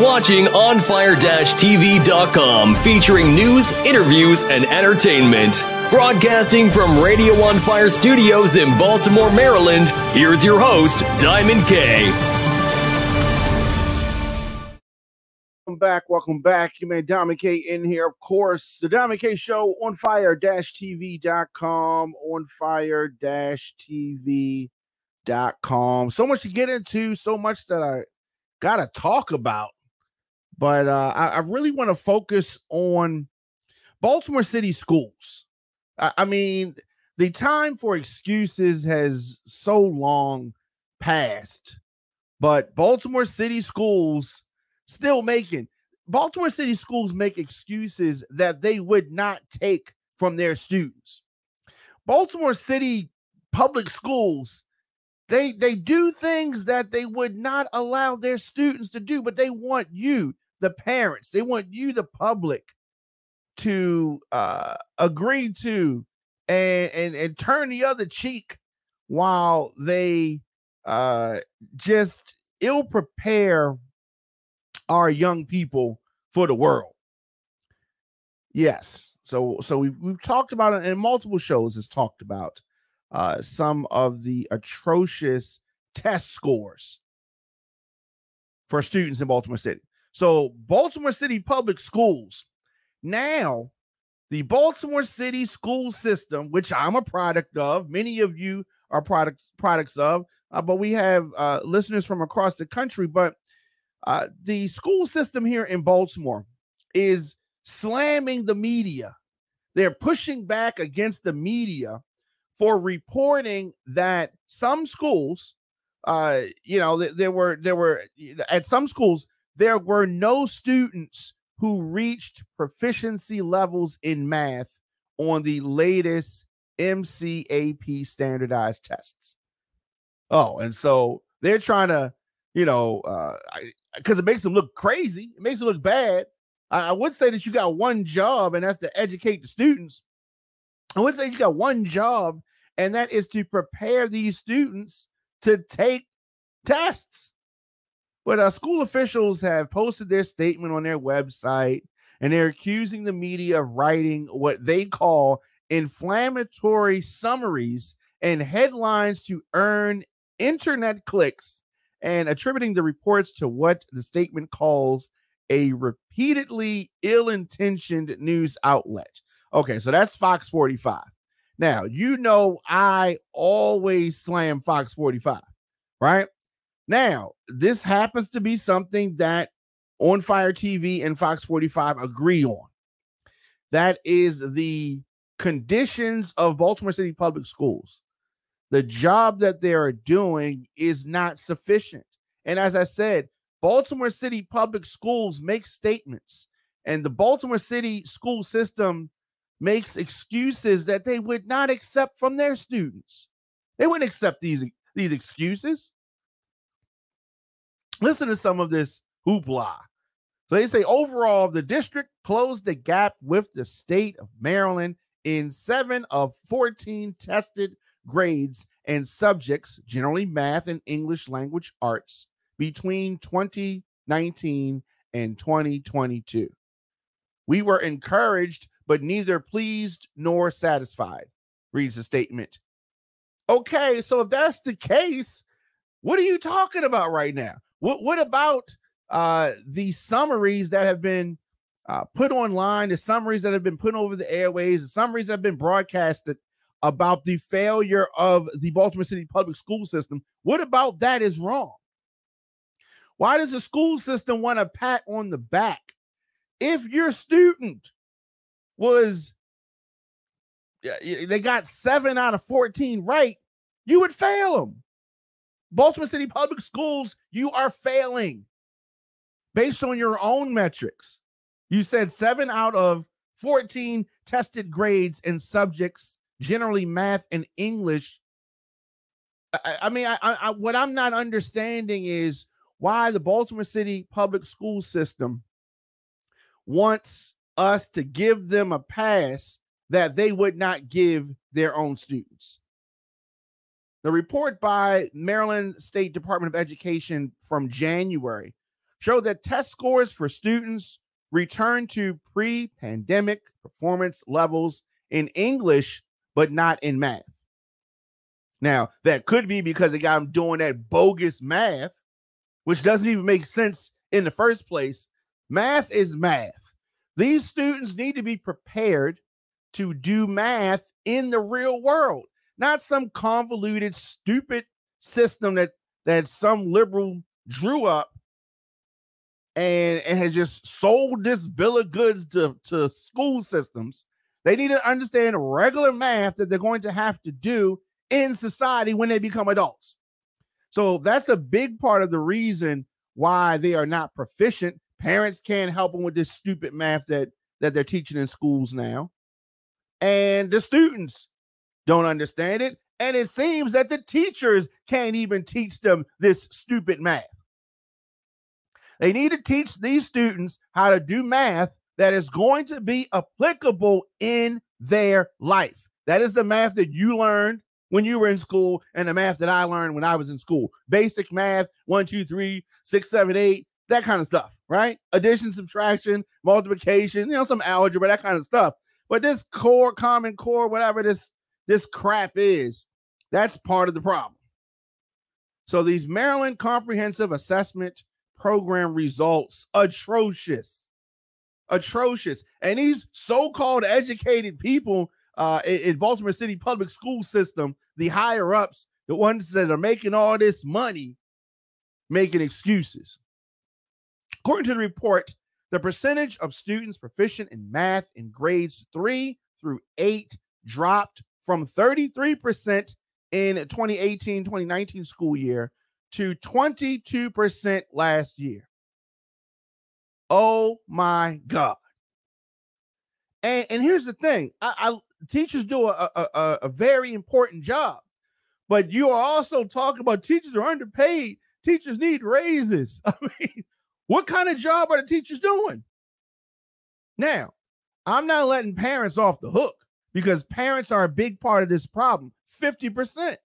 watching OnFire-TV.com, featuring news, interviews, and entertainment. Broadcasting from Radio On Fire Studios in Baltimore, Maryland, here's your host, Diamond K. Welcome back. You man, Diamond K in here, of course. The Diamond K Show, OnFire-TV.com, OnFire-TV.com. So much to get into, so much that I gotta talk about. But I really want to focus on Baltimore City Schools. I mean, the time for excuses has so long passed, but Baltimore City Schools Baltimore City Schools make excuses that they would not take from their students. Baltimore City public schools, they do things that they would not allow their students to do, but they want you, the parents, they want you, the public, to agree to and turn the other cheek while they just ill prepare our young people for the world. Yes. So we've talked about it, and multiple shows has talked about some of the atrocious test scores for students in Baltimore City. So Baltimore City public schools, now the Baltimore City school system, which I'm a product of, many of you are products of, but we have listeners from across the country. But the school system here in Baltimore is slamming the media. They're pushing back against the media for reporting that some schools, there were at some schools, there were no students who reached proficiency levels in math on the latest MCAP standardized tests. Oh, and so they're trying to, because it makes them look crazy. It makes it look bad. I would say that you got one job, and that's to educate the students. I would say you got one job, and that is to prepare these students to take tests. But school officials have posted their statement on their website, and they're accusing the media of writing what they call inflammatory summaries and headlines to earn internet clicks, and attributing the reports to what the statement calls a repeatedly ill-intentioned news outlet. Okay, so that's Fox 45. Now, I always slam Fox 45, right? Now, this happens to be something that On Fire TV and Fox 45 agree on. That is the conditions of Baltimore City Public Schools. The job that they are doing is not sufficient. And as I said, Baltimore City Public Schools make statements, and the Baltimore City school system makes excuses that they would not accept from their students. They wouldn't accept these excuses. Listen to some of this hoopla. So they say, overall, the district closed the gap with the state of Maryland in 7 of 14 tested grades and subjects, generally math and English language arts, between 2019 and 2022. We were encouraged, but neither pleased nor satisfied, reads the statement. Okay, so if that's the case, what are you talking about right now? What about the summaries that have been put online, the summaries that have been put over the airways, the summaries that have been broadcasted about the failure of the Baltimore City public school system? What about that is wrong? Why does the school system want a pat on the back? If your student they got 7 out of 14 right, you would fail them. Baltimore City Public Schools, you are failing based on your own metrics. You said 7 out of 14 tested grades and subjects, generally math and English. What I'm not understanding is why the Baltimore City Public School system wants us to give them a pass that they would not give their own students. The report by Maryland State Department of Education from January showed that test scores for students returned to pre-pandemic performance levels in English, but not in math. Now, that could be because they got them doing that bogus math, which doesn't even make sense in the first place. Math is math. These students need to be prepared to do math in the real world, not some convoluted, stupid system that some liberal drew up and has just sold this bill of goods to school systems. They need to understand regular math that they're going to have to do in society when they become adults. So that's a big part of the reason why they are not proficient. Parents can't help them with this stupid math that they're teaching in schools now. And the students don't understand it. And it seems that the teachers can't even teach them this stupid math. They need to teach these students how to do math that is going to be applicable in their life. That is the math that you learned when you were in school and the math that I learned when I was in school. Basic math, 1, 2, 3, 6, 7, 8, that kind of stuff, right? Addition, subtraction, multiplication, some algebra, that kind of stuff. But this core, common core, whatever this crap is, that's part of the problem. So these Maryland Comprehensive Assessment Program results, atrocious. And these so-called educated people in Baltimore City public school system, the higher ups, the ones that are making all this money, making excuses. According to the report, the percentage of students proficient in math in grades 3 through 8 dropped from 33% in 2018-2019 school year to 22% last year. Oh my God. And here's the thing. Teachers do a very important job, but you are also talking about teachers are underpaid. Teachers need raises. I mean, what kind of job are the teachers doing? Now, I'm not letting parents off the hook because parents are a big part of this problem, 50%.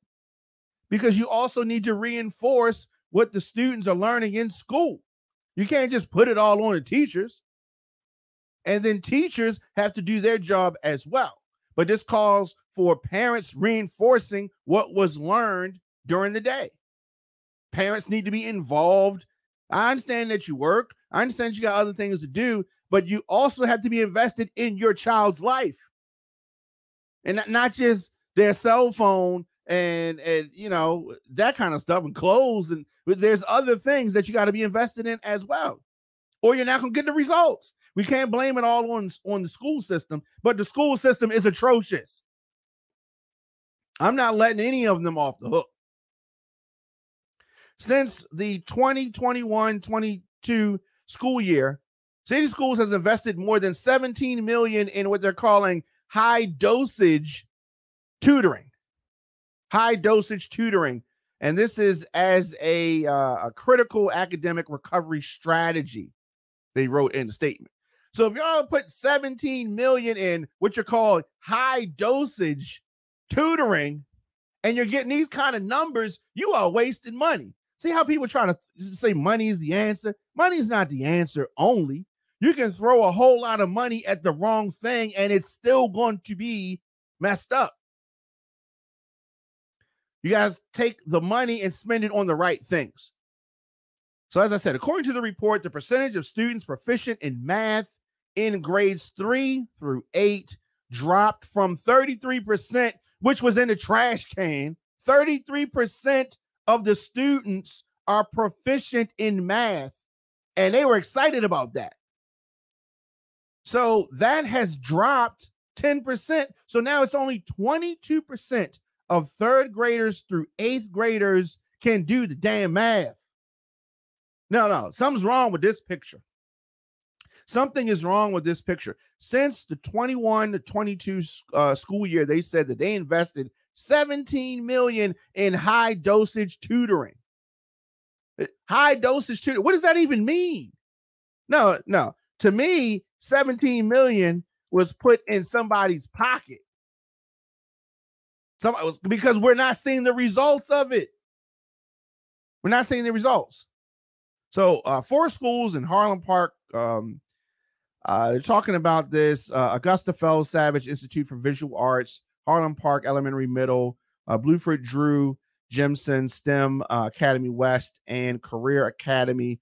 Because you also need to reinforce what the students are learning in school. You can't just put it all on the teachers. And then teachers have to do their job as well. But this calls for parents reinforcing what was learned during the day. Parents need to be involved. I understand that you work. I understand you got other things to do, but you also have to be invested in your child's life. And not just their cell phone and that kind of stuff and clothes. And there's other things that you got to be invested in as well, or you're not going to get the results. We can't blame it all on the school system, but the school system is atrocious. I'm not letting any of them off the hook. Since the 2021-22 school year, City Schools has invested more than $17 million in what they're calling high dosage tutoring. High dosage tutoring. And this is as a critical academic recovery strategy, they wrote in the statement. So if y'all put $17 million in what you're calling high dosage tutoring and you're getting these kind of numbers, you are wasting money. See how people try to say money is the answer? Money is not the answer only. You can throw a whole lot of money at the wrong thing and it's still going to be messed up. You guys take the money and spend it on the right things. So as I said, according to the report, the percentage of students proficient in math in grades 3 through 8 dropped from 33%, which was in the trash can. 33% of the students are proficient in math, and they were excited about that. So that has dropped 10%. So now it's only 22% of third graders through eighth graders can do the damn math. No, something's wrong with this picture. Something is wrong with this picture. Since the 21 to 22 school year, they said that they invested $17 million in high dosage tutoring. High dosage tutoring. What does that even mean? No. To me, $17 million was put in somebody's pocket. Because we're not seeing the results of it. We're not seeing the results. So 4 schools in Harlem Park, they're talking about this. Augusta Fells Savage Institute for Visual Arts, Harlem Park Elementary Middle, Blueford Drew, Jimson STEM Academy West, and Career Academy.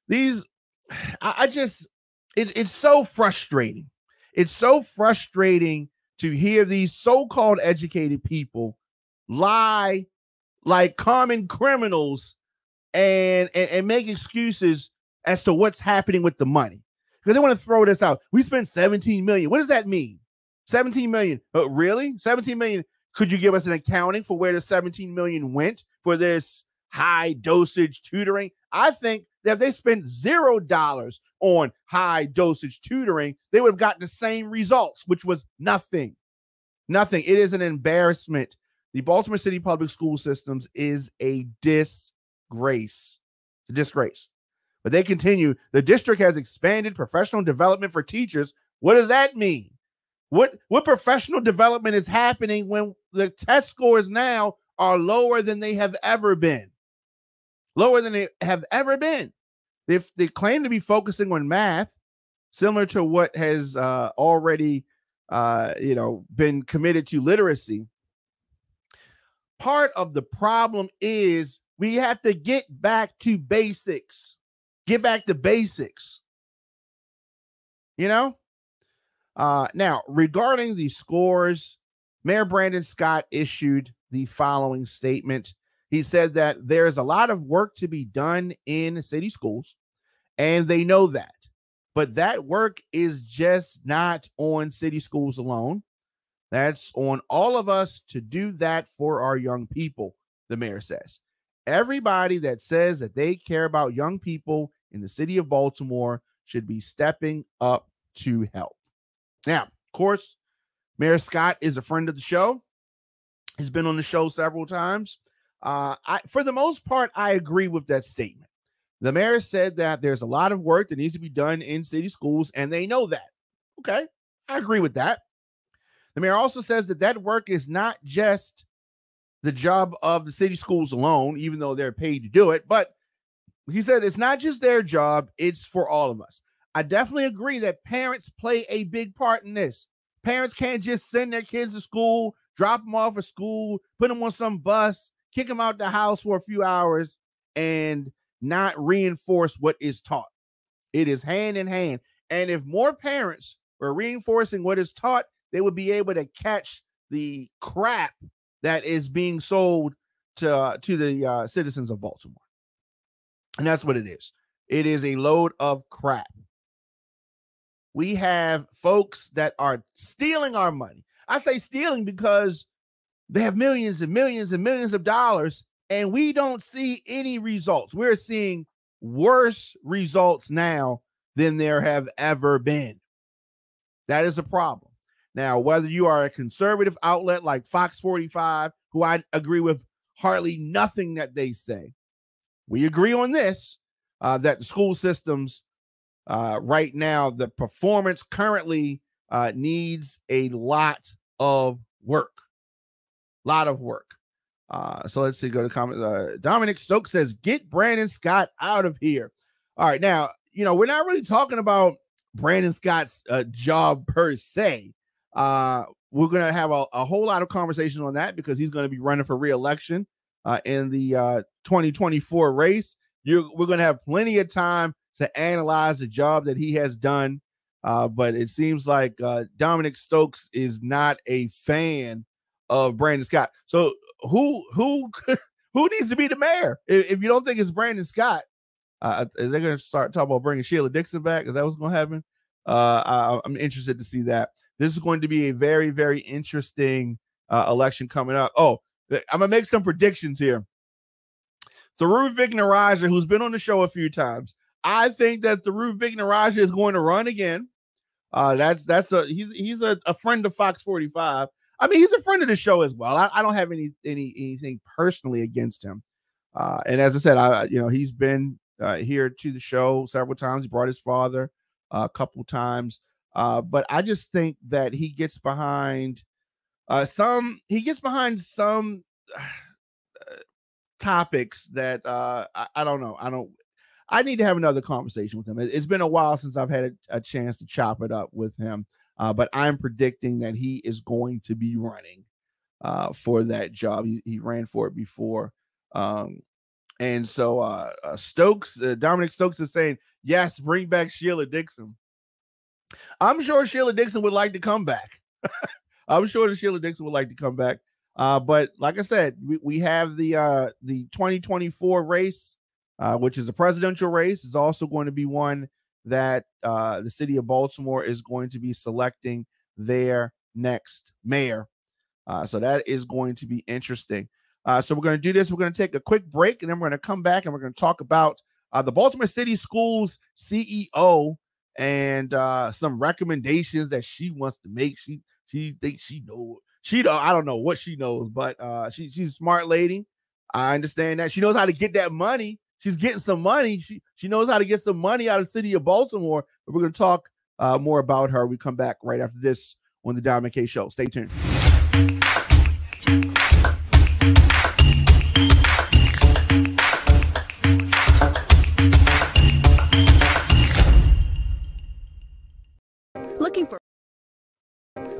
These, it's so frustrating. It's so frustrating to hear these so-called educated people lie like common criminals and make excuses as to what's happening with the money, because they want to throw this out. We spent 17 million. What does that mean? 17 million. Really? 17 million. Could you give us an accounting for where the 17 million went for this high dosage tutoring? I think that if they spent $0 on high dosage tutoring, they would have gotten the same results, which was nothing. Nothing. It is an embarrassment. The Baltimore City public school systems is a disgrace. It's a disgrace. But they continue. The district has expanded professional development for teachers. What does that mean? What professional development is happening when the test scores now are lower than they have ever been? Lower than they have ever been. They claim to be focusing on math, similar to what has already been committed to literacy. Part of the problem is we have to get back to basics. Get back to basics. Now, regarding the scores, Mayor Brandon Scott issued the following statement. He said that there's a lot of work to be done in city schools, and they know that. But that work is just not on city schools alone. That's on all of us to do that for our young people, the mayor says. Everybody that says that they care about young people in the city of Baltimore should be stepping up to help. Now, of course, Mayor Scott is a friend of the show. He's been on the show several times. For the most part, I agree with that statement. The mayor said that there's a lot of work that needs to be done in city schools, and they know that. Okay, I agree with that. The mayor also says that that work is not just the job of the city schools alone, even though they're paid to do it, but he said it's not just their job, it's for all of us. I definitely agree that parents play a big part in this. Parents can't just send their kids to school, drop them off at school, put them on some bus, kick them out the house for a few hours, and not reinforce what is taught. It is hand in hand. And if more parents were reinforcing what is taught, they would be able to catch the crap that is being sold to the citizens of Baltimore. And that's what it is. It is a load of crap. We have folks that are stealing our money. I say stealing because they have millions and millions and millions of dollars, and we don't see any results. We're seeing worse results now than there have ever been. That is a problem. Now, whether you are a conservative outlet like Fox 45, who I agree with hardly nothing that they say, we agree on this, that the school systems right now, the performance currently needs a lot of work. So let's see, go to comment. Dominic Stokes says, get Brandon Scott out of here. All right, now, we're not really talking about Brandon Scott's job per se. We're going to have a whole lot of conversations on that because he's going to be running for re-election in the 2024 race. We're going to have plenty of time to analyze the job that he has done. But it seems like Dominic Stokes is not a fan of Brandon Scott. So who needs to be the mayor? If you don't think it's Brandon Scott, they're going to start talking about bringing Sheila Dixon back. Is that what's going to happen? I'm interested to see that. This is going to be a very, very interesting election coming up. Oh, I'm going to make some predictions here. Tharu Vignaraja, who's been on the show a few times, I think that Tharu Vignaraja is going to run again. He's a friend of Fox 45. I mean, he's a friend of the show as well. I don't have anything personally against him. And as I said, he's been here to the show several times. He brought his father a couple times. But I just think that he gets behind some topics that I don't know. I need to have another conversation with him. It's been a while since I've had a chance to chop it up with him, but I'm predicting that he is going to be running for that job. He ran for it before. And so Dominic Stokes is saying, yes, bring back Sheila Dixon. I'm sure Sheila Dixon would like to come back. I'm sure that Sheila Dixon would like to come back. But like I said, we have the 2024 race, which is a presidential race. It's also going to be one that the city of Baltimore is going to be selecting their next mayor. So that is going to be interesting. So we're going to do this. We're going to take a quick break, and then we're going to come back and we're going to talk about the Baltimore City Schools CEO and some recommendations that she wants to make. She thinks she knows. I don't know what she knows, but she's a smart lady. I understand that. She knows how to get that money. She's getting some money. She knows how to get some money out of the city of Baltimore. But we're going to talk more about her. We come back right after this on the Diamond K Show. Stay tuned.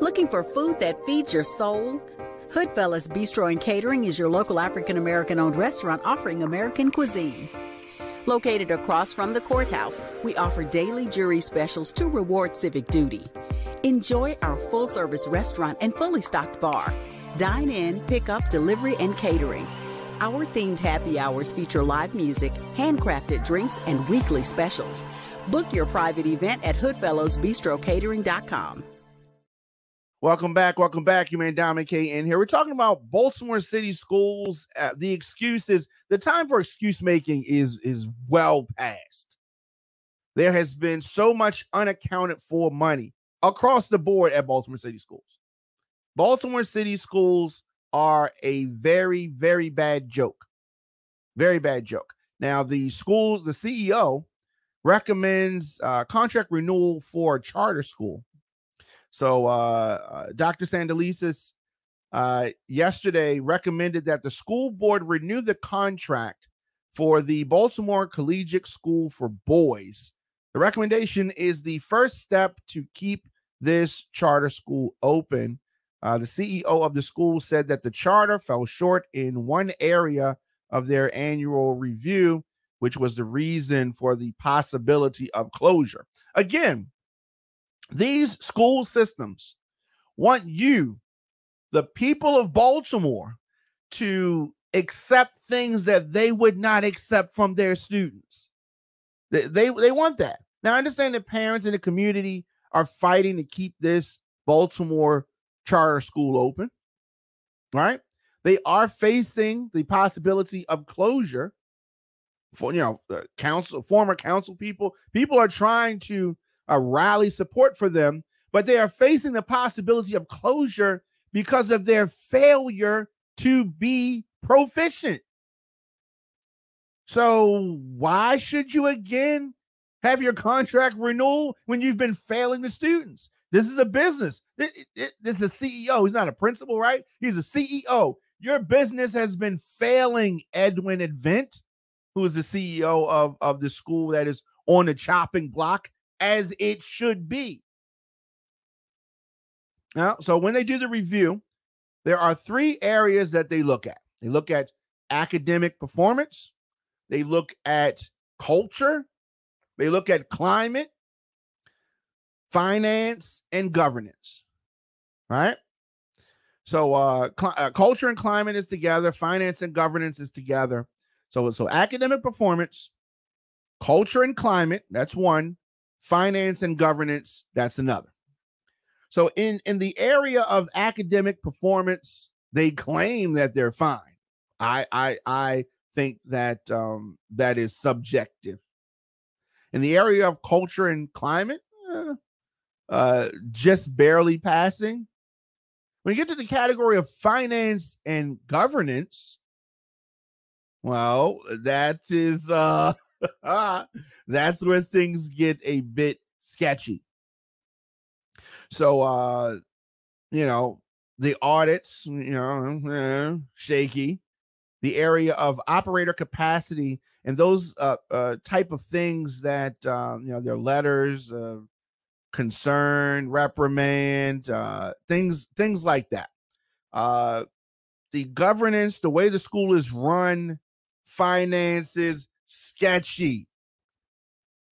Looking for food that feeds your soul? Hoodfellas Bistro and Catering is your local African-American-owned restaurant offering American cuisine. Located across from the courthouse, we offer daily jury specials to reward civic duty. Enjoy our full-service restaurant and fully stocked bar. Dine in, pick up, delivery, and catering. Our themed happy hours feature live music, handcrafted drinks, and weekly specials. Book your private event at hoodfellowsbistrocatering.com. Welcome back. You man, Diamond K in here. We're talking about Baltimore City Schools. The excuses, the time for excuse making is well past. There has been so much unaccounted for money across the board at Baltimore City Schools. Baltimore City Schools are a very, very bad joke. Very bad joke. Now, the CEO recommends contract renewal for a charter school. So Dr. Sandelisis yesterday recommended that the school board renew the contract for the Baltimore Collegiate School for Boys. The recommendation is the first step to keep this charter school open. The CEO of the school said that the charter fell short in one area of their annual review, which was the reason for the possibility of closure. Again, these school systems want you, the people of Baltimore, to accept things that they would not accept from their students. They want that. Now, I understand that parents in the community are fighting to keep this Baltimore charter school open, right? They are facing the possibility of closure. For former council people are trying to rally support for them, but they are facing the possibility of closure because of their failure to be proficient. So why should you again have your contract renewal when you've been failing the students? This is a business. This is a CEO. He's not a principal, right? He's a CEO. Your business has been failing, Edwin Advent, who is the CEO of the school that is on the chopping block, as it should be. Now, so when they do the review, there are three areas that they look at. They look at academic performance, they look at culture, they look at climate, finance, and governance, right? So culture and climate is together, finance and governance is together. So academic performance, culture and climate, that's one. Finance and governance, that's another. So in the area of academic performance, they claim that they're fine. I think that that is subjective. In the area of culture and climate, just barely passing. When you get to the category of finance and governance, well, that is that's where things get a bit sketchy. So the audits, shaky. the area of operator capacity and those type of things that, their letters, concern, reprimand, things like that. The governance, the way the school is run, finances, sketchy.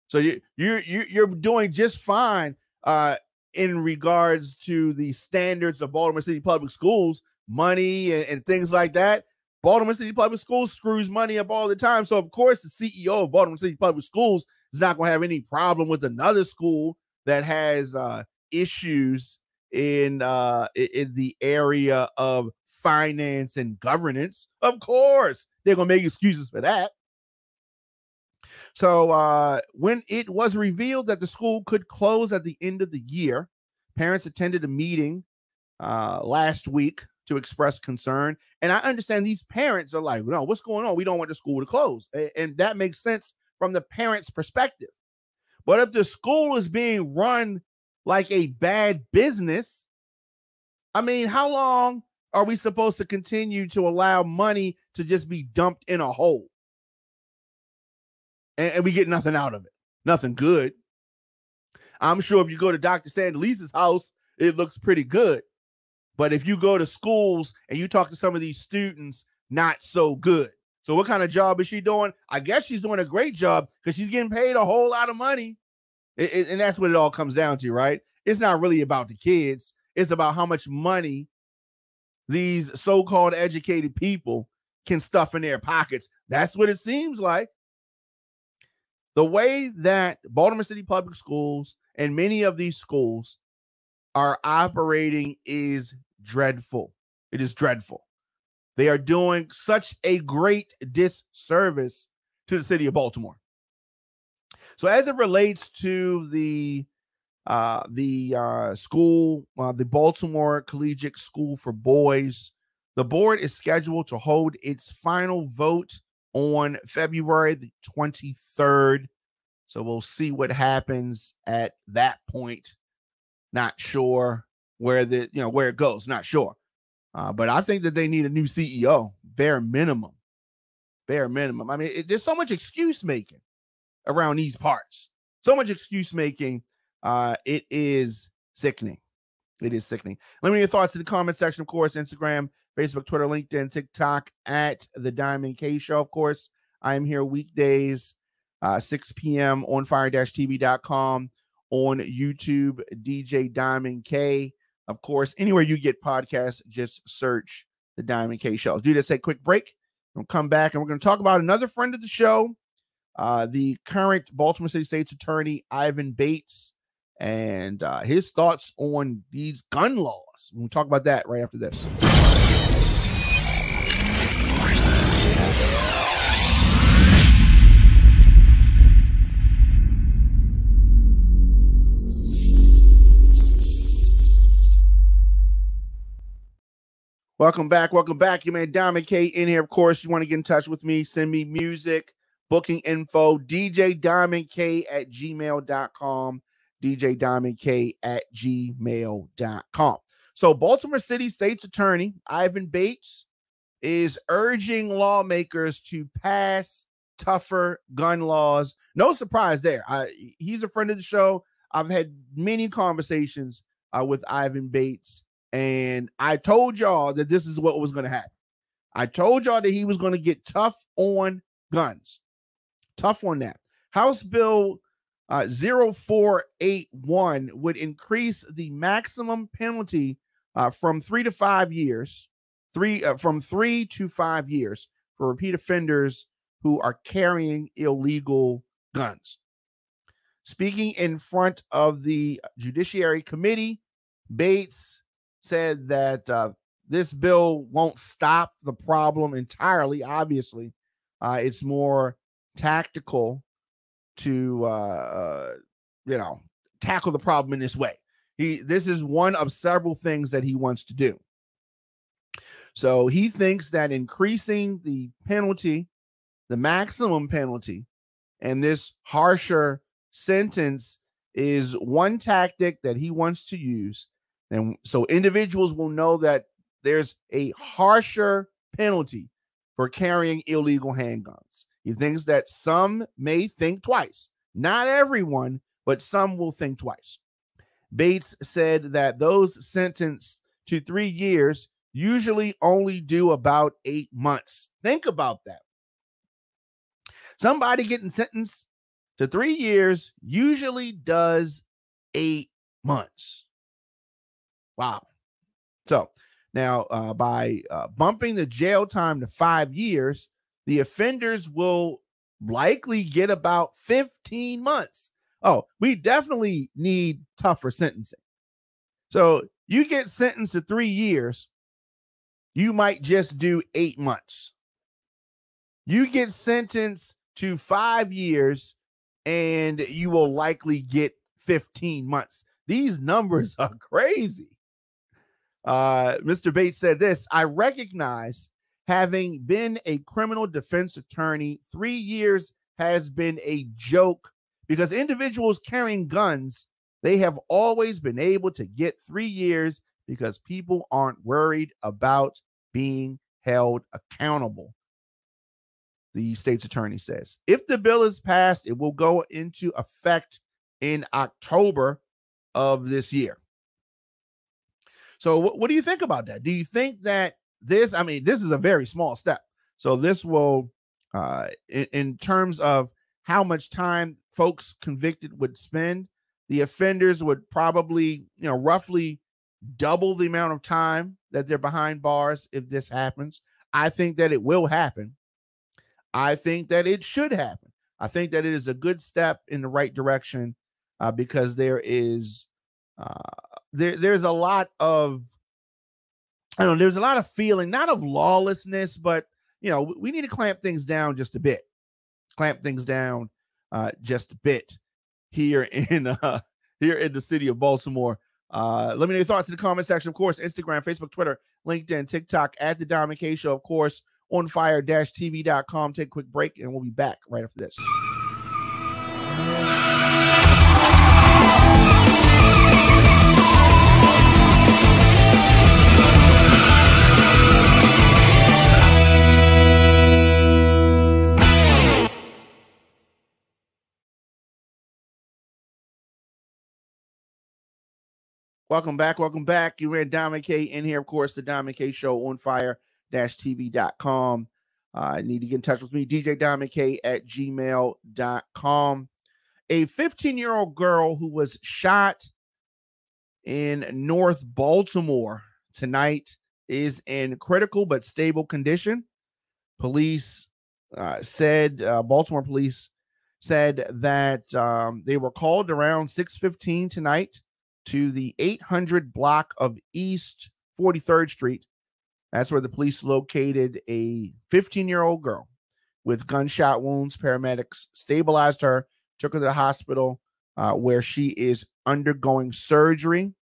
So you're doing just fine in regards to the standards of Baltimore City Public Schools, money and things like that. Baltimore City Public Schools screws money up all the time. So, of course, the CEO of Baltimore City Public Schools is not going to have any problem with another school that has issues in the area of finance and governance. Of course, they're going to make excuses for that. So when it was revealed that the school could close at the end of the year, parents attended a meeting last week to express concern. And I understand these parents are like, no, what's going on? We don't want the school to close. And that makes sense from the parents' perspective. But if the school is being run like a bad business, I mean, how long are we supposed to continue to allow money to just be dumped in a hole? And we get nothing out of it. Nothing good. I'm sure if you go to Dr. Sandelisa's house, it looks pretty good. But if you go to schools and you talk to some of these students, not so good. So what kind of job is she doing? I guess she's doing a great job because she's getting paid a whole lot of money. And that's what it all comes down to, right? It's not really about the kids. It's about how much money these so-called educated people can stuff in their pockets. That's what it seems like. The way that Baltimore City Public Schools and many of these schools are operating is dreadful. It is dreadful. They are doing such a great disservice to the city of Baltimore. So as it relates to the school, the Baltimore Collegiate School for Boys, the board is scheduled to hold its final vote on February the 23rd. So we'll see what happens at that point. Not sure where it goes. Not sure. But I think that they need a new CEO, bare minimum. Bare minimum. I mean, there's so much excuse making around these parts. So much excuse making. It is sickening. It is sickening. Let me know your thoughts in the comment section, of course. Instagram, Facebook, Twitter, LinkedIn, TikTok at The Diamond K Show. Of course, I am here weekdays, 6 p.m. on fire-tv.com, on YouTube, DJ Diamond K. Of course, anywhere you get podcasts, just search The Diamond K Show. Let's do this, a quick break. We'll come back and we're going to talk about another friend of the show, the current Baltimore City State's Attorney, Ivan Bates, and his thoughts on these gun laws. We'll talk about that right after this. Welcome back. Welcome back. Your man Diamond K in here. Of course, you want to get in touch with me, send me music, booking info, djdiamondk@gmail.com, djdiamondk@gmail.com. So Baltimore City State's Attorney Ivan Bates is urging lawmakers to pass tougher gun laws. No surprise there. He's a friend of the show. I've had many conversations with Ivan Bates. And I told y'all that this is what was going to happen. I told y'all that he was going to get tough on guns. Tough on that. House Bill 0481 would increase the maximum penalty from 3 to 5 years, from 3 to 5 years for repeat offenders who are carrying illegal guns. Speaking in front of the Judiciary Committee, Bates said that this bill won't stop the problem entirely. Obviously, it's more tactical to, tackle the problem in this way. This is one of several things that he wants to do. So he thinks that increasing the penalty, the maximum penalty, and this harsher sentence is one tactic that he wants to use. And so individuals will know that there's a harsher penalty for carrying illegal handguns. He thinks that some may think twice. Not everyone, but some will think twice. Bates said that those sentenced to 3 years usually only do about 8 months. Think about that. Somebody getting sentenced to 3 years usually does 8 months. Wow. So now by bumping the jail time to 5 years, the offenders will likely get about 15 months. Oh, we definitely need tougher sentencing. So you get sentenced to 3 years, you might just do 8 months. You get sentenced to 5 years, and you will likely get 15 months. These numbers are crazy. Mr. Bates said this: I recognize, having been a criminal defense attorney, 3 years has been a joke because individuals carrying guns, they have always been able to get 3 years because people aren't worried about being held accountable. The state's attorney says, if the bill is passed, it will go into effect in October of this year. So what do you think about that? Do you think that this is a very small step. So this will, in terms of how much time folks convicted would spend, the offenders would probably, roughly double the amount of time that they're behind bars if this happens. I think that it will happen. I think that it should happen. I think that it is a good step in the right direction because there is there's a lot of, there's a lot of feeling, not of lawlessness, but we need to clamp things down just a bit. Clamp things down just a bit here in the city of Baltimore. Let me know your thoughts in the comment section. Of course, Instagram, Facebook, Twitter, LinkedIn, TikTok, at The Don McKay Show. Of course, onfire-tv.com. Take a quick break, and we'll be back right after this. Welcome back. You ran Don McKay in here. Of course, the Don McKay Show on fire-tv.com. Need to get in touch with me, DJ Don McKay at gmail.com. A 15-year-old girl who was shot in North Baltimore tonight is in critical but stable condition. Police Baltimore police said that they were called around 6:15 tonight to the 800 block of East 43rd Street. That's where the police located a 15-year-old girl with gunshot wounds. Paramedics stabilized her, took her to the hospital where she is undergoing surgery.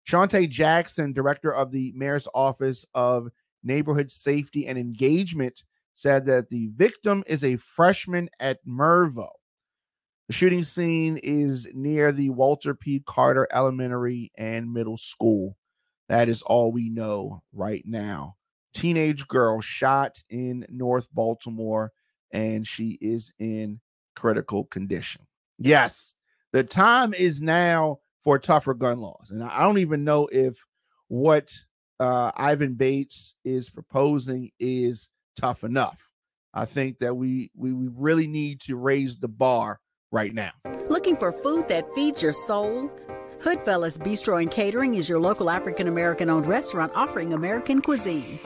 Shantae Jackson, director of the Mayor's Office of Neighborhood Safety and Engagement, said that the victim is a freshman at Mervo. The shooting scene is near the Walter P. Carter Elementary and Middle School. That is all we know right now. Teenage girl shot in North Baltimore, and she is in critical condition. Yes, the time is now for tougher gun laws. And I don't even know if what Ivan Bates is proposing is tough enough. I think that we really need to raise the bar right now. Looking for food that feeds your soul? Hoodfellas Bistro and Catering is your local African-American owned restaurant offering American cuisine.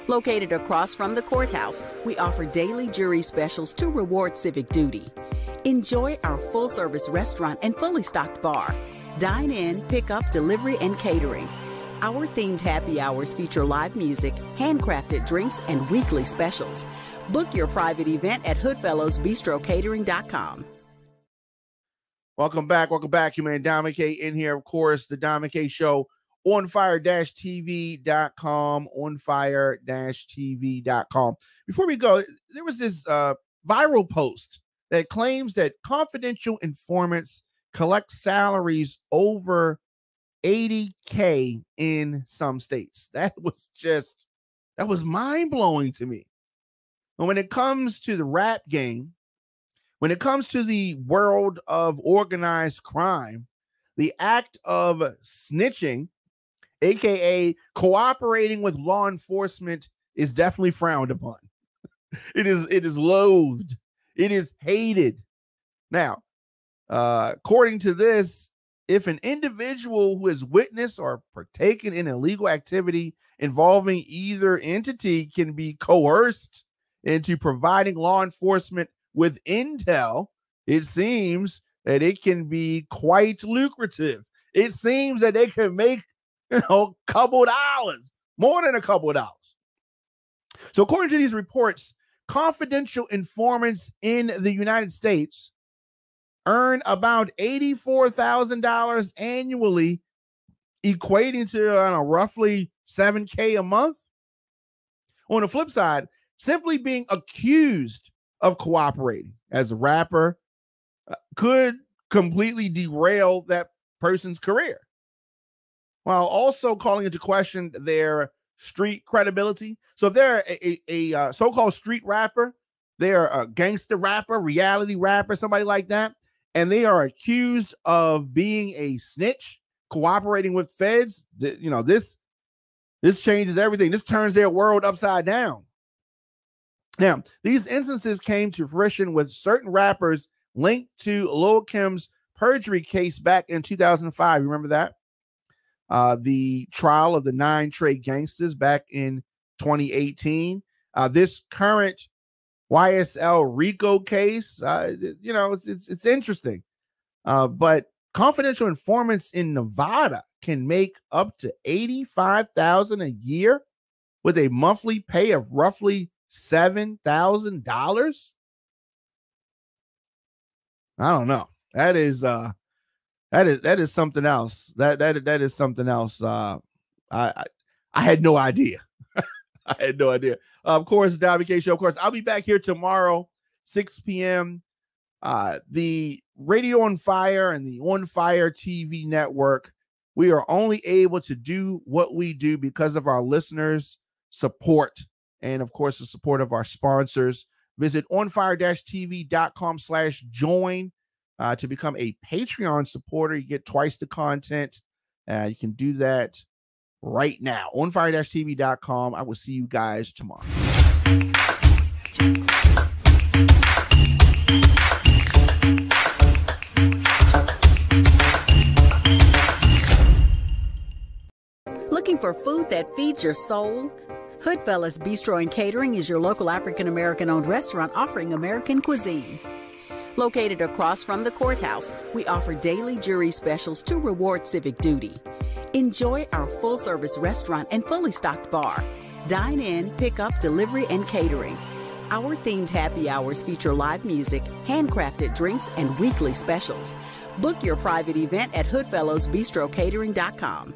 Located across from the courthouse, we offer daily jury specials to reward civic duty. Enjoy our full-service restaurant and fully stocked bar. Dine in, pick up, delivery, and catering. Our themed happy hours feature live music, handcrafted drinks, and weekly specials. Book your private event at hoodfellowsbistrocatering.com. Welcome back. You man, Don McKay in here. Of course, the Don McKay Show on fire-tv.com, on fire-tv.com. Before we go, there was this viral post that claims that confidential informants collect salaries over $80K in some states. That was mind-blowing to me. And when it comes to the rap game, when it comes to the world of organized crime, the act of snitching, aka cooperating with law enforcement, is definitely frowned upon. It is loathed. It is hated. Now, according to this, if an individual who has witnessed or partaken in illegal activity involving either entity can be coerced into providing law enforcement with intel, it seems that it can be quite lucrative. It seems that they can make, couple dollars, more than a couple of dollars. So according to these reports, confidential informants in the United States earn about $84,000 annually, equating to roughly $7K a month. On the flip side, simply being accused of cooperating as a rapper could completely derail that person's career, while also calling into question their street credibility. So if they're a so-called street rapper, they're a gangster rapper, reality rapper, somebody like that, and they are accused of being a snitch, cooperating with feds, this changes everything. This turns their world upside down. Now, these instances came to fruition with certain rappers linked to Lil Kim's perjury case back in 2005. Remember that? The trial of the 9 Trey gangsters back in 2018. This current YSL RICO case, it's interesting. But confidential informants in Nevada can make up to $85,000 a year with a monthly pay of roughly $7,000. I don't know. That is something else. That is something else. I had no idea. I had no idea. Of course, the WK Show. Of course, I'll be back here tomorrow, 6 p.m. The Radio on Fire and the On Fire TV network, we are only able to do what we do because of our listeners' support and, of course, the support of our sponsors. Visit onfire-tv.com/join to become a Patreon supporter. You get twice the content. You can do that right now. onfire-tv.com. I will see you guys tomorrow. Looking for food that feeds your soul? Hoodfellas Bistro and Catering is your local African-American owned restaurant offering American cuisine. Located across from the courthouse, we offer daily jury specials to reward civic duty. Enjoy our full-service restaurant and fully stocked bar. Dine in, pick up, delivery, and catering. Our themed happy hours feature live music, handcrafted drinks, and weekly specials. Book your private event at hoodfellowsbistrocatering.com.